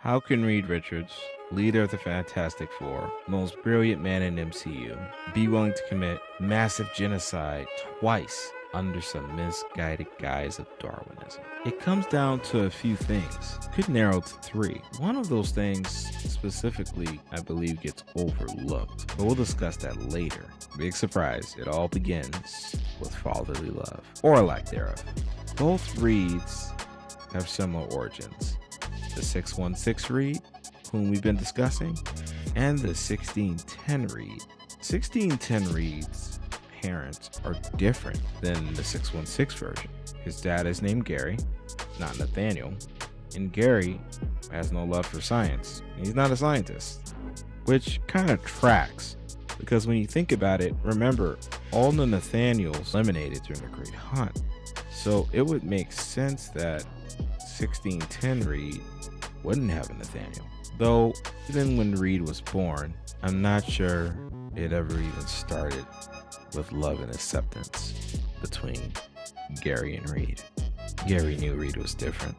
How can Reed Richards, leader of the Fantastic Four, most brilliant man in MCU, be willing to commit massive genocide twice under some misguided guise of Darwinism? It comes down to a few things. Could narrow to three. One of those things specifically, I believe, gets overlooked, but we'll discuss that later. Big surprise, it all begins with fatherly love, or lack thereof. Both Reeds have similar origins. The 616 Reed, whom we've been discussing, and the 1610 Reed. 1610 Reed's parents are different than the 616 version. His dad is named Gary, not Nathaniel, and Gary has no love for science. He's not a scientist, which kind of tracks because when you think about it, remember, all the Nathaniels eliminated during the Great Hunt. So it would make sense that 1610 Reed wouldn't have a Nathaniel. Though, even when Reed was born, I'm not sure it ever even started with love and acceptance between Gary and Reed. Gary knew Reed was different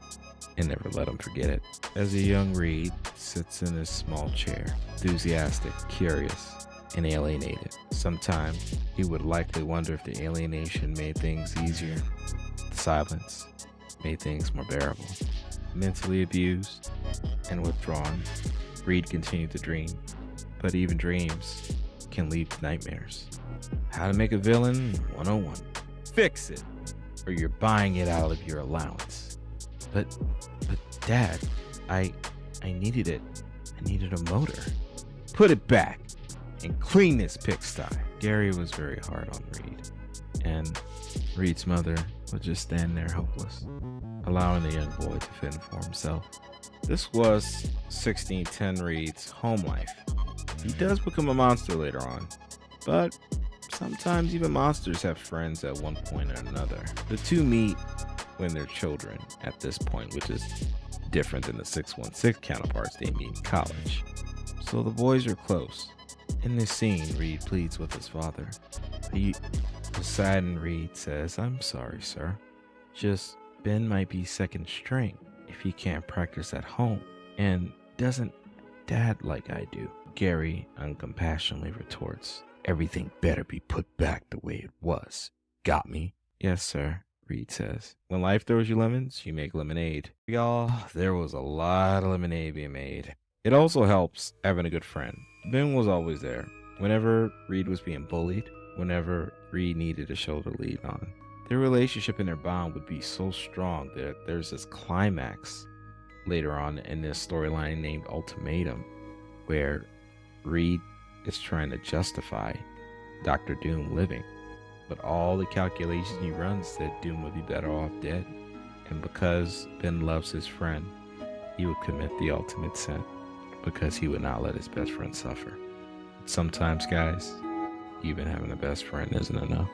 and never let him forget it. As a young Reed sits in his small chair, enthusiastic, curious, and alienated. Sometimes he would likely wonder if the alienation made things easier. The silence made things more bearable. Mentally abused and withdrawn, Reed continued to dream, but even dreams can lead to nightmares. How to make a villain 101. Fix it, or you're buying it out of your allowance. But Dad, I needed it. I needed a motor. Put it back and clean this pigsty. Gary was very hard on Reed, and Reed's mother would just stand there helpless, allowing the young boy to fend for himself. This was 1610 Reed's home life. He does become a monster later on, but sometimes even monsters have friends at one point or another. The two meet when they're children at this point, which is different than the 616 counterparts they meet in college. So the boys are close. In this scene, Reed pleads with his father. The saddened Reed says, "I'm sorry, sir. Just Ben might be second string if he can't practice at home and doesn't Dad like I do." Gary uncompassionately retorts, "Everything better be put back the way it was. Got me?" "Yes, sir," Reed says. When life throws you lemons, you make lemonade. Y'all, there was a lot of lemonade being made. It also helps having a good friend. Ben was always there. Whenever Reed was being bullied, whenever Reed needed a shoulder to lean on. Their relationship and their bond would be so strong that there's this climax later on in this storyline named Ultimatum, where Reed is trying to justify Dr. Doom living. But all the calculations he runs said Doom would be better off dead. And because Ben loves his friend, he would commit the ultimate sin because he would not let his best friend suffer. Sometimes, guys, even having a best friend isn't enough.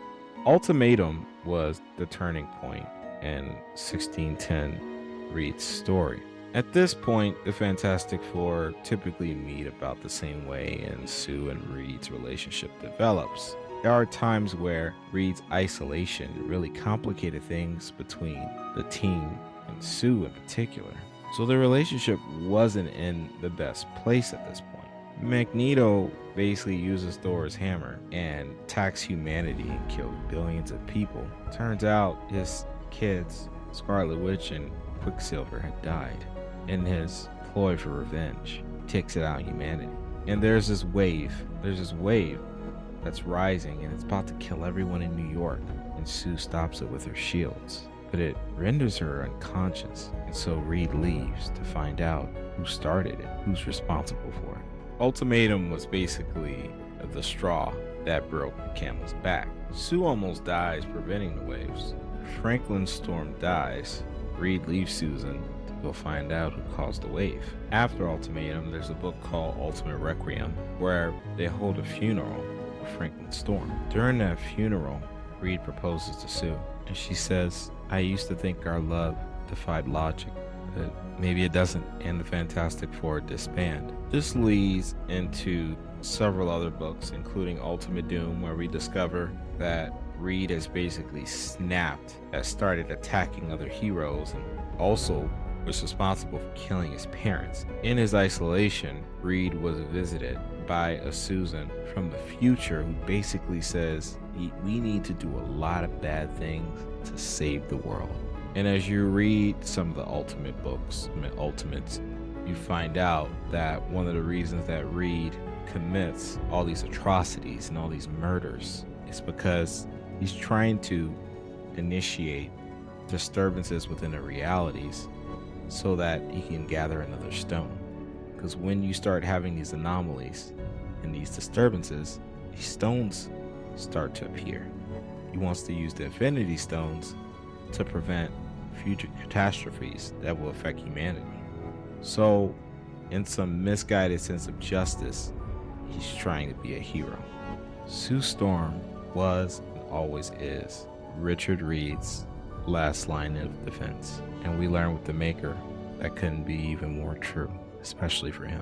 Ultimatum was the turning point in 1610 Reed's story. At this point, the Fantastic Four typically meet about the same way, and Sue and Reed's relationship develops. There are times where Reed's isolation really complicated things between the team and Sue in particular. So the relationship wasn't in the best place at this point. Magneto basically uses Thor's hammer and attacks humanity and kills billions of people. Turns out his kids, Scarlet Witch and Quicksilver, had died. In his ploy for revenge, takes it out on humanity. And there's this wave that's rising, and it's about to kill everyone in New York. And Sue stops it with her shields, but it renders her unconscious. And so Reed leaves to find out who started it, who's responsible for it. Ultimatum was basically the straw that broke the camel's back. Sue almost dies preventing the waves. Franklin Storm dies. Reed leaves Susan to go find out who caused the wave. After Ultimatum, there's a book called Ultimate Requiem, where they hold a funeral for Franklin Storm. During that funeral, Reed proposes to Sue, and she says, "I used to think our love defied logic, but maybe it doesn't," and the Fantastic Four disband. This leads into several other books, including Ultimate Doom, where we discover that Reed has basically snapped, has started attacking other heroes, and also was responsible for killing his parents. In his isolation, Reed was visited by a Susan from the future who basically says, we need to do a lot of bad things to save the world. And as you read some of the Ultimate books, Ultimates, you find out that one of the reasons that Reed commits all these atrocities and all these murders is because he's trying to initiate disturbances within the realities so that he can gather another stone. Because when you start having these anomalies and these disturbances, these stones start to appear. He wants to use the Infinity Stones to prevent future catastrophes that will affect humanity. So, in some misguided sense of justice, he's trying to be a hero. Sue Storm was and always is Richard Reed's last line of defense. And we learn with the Maker that couldn't be even more true, especially for him.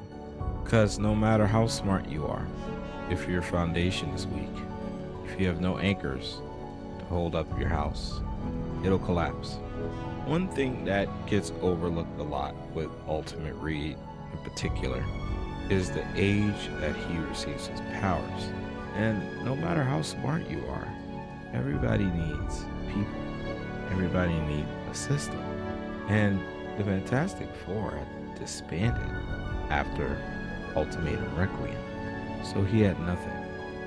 Because no matter how smart you are, if your foundation is weak, if you have no anchors to hold up your house, it'll collapse. One thing that gets overlooked a lot with Ultimate Reed in particular is the age that he receives his powers. And no matter how smart you are, everybody needs people. Everybody needs a system. And the Fantastic Four had disbanded after Ultimatum Requiem. So he had nothing.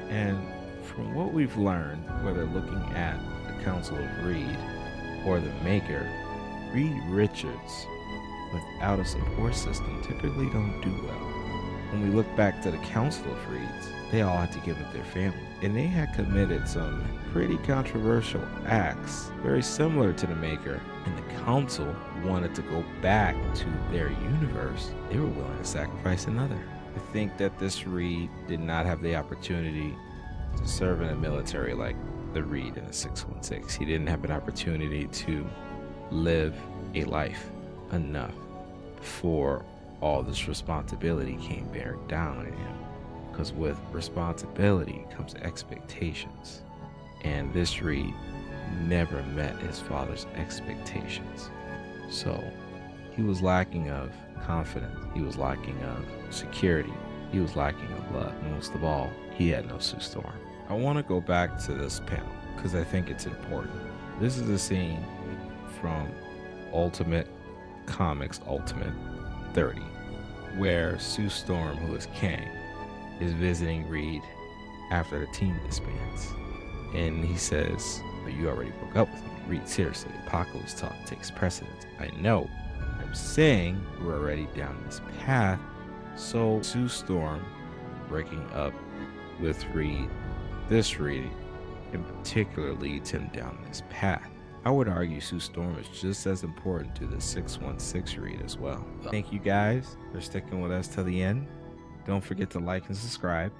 And from what we've learned, whether looking at the Council of Reed or the Maker, Reed Richards, without a support system, typically don't do well. When we look back to the Council of Reeds, they all had to give up their family. And they had committed some pretty controversial acts, very similar to the Maker. And the Council wanted to go back to their universe. They were willing to sacrifice another. I think that this Reed did not have the opportunity to serve in the military like the Reed in the 616. He didn't have an opportunity to live a life enough before all this responsibility came bearing down on him. Because with responsibility comes expectations. And this Reed never met his father's expectations. So he was lacking of confidence. He was lacking of security. He was lacking of love. And most of all, he had no Sue Storm. I want to go back to this panel because I think it's important. This is a scene from Ultimate Comics Ultimate 30, where Sue Storm, who is Kang, is visiting Reed after the team disbands. And he says, "But you already broke up with me." Reed, seriously, Apocalypse talk takes precedence. I know. I'm saying we're already down this path. So Sue Storm breaking up with Reed, this Reed in particular, leads him down this path. I would argue Sue Storm is just as important to the 616 Reed as well. Thank you guys for sticking with us till the end. Don't forget to like and subscribe.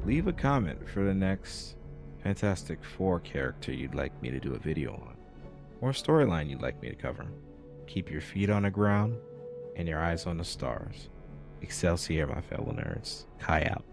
Leave a comment for the next Fantastic Four character you'd like me to do a video on, or storyline you'd like me to cover. Keep your feet on the ground and your eyes on the stars. Excelsior, my fellow nerds. Kai out.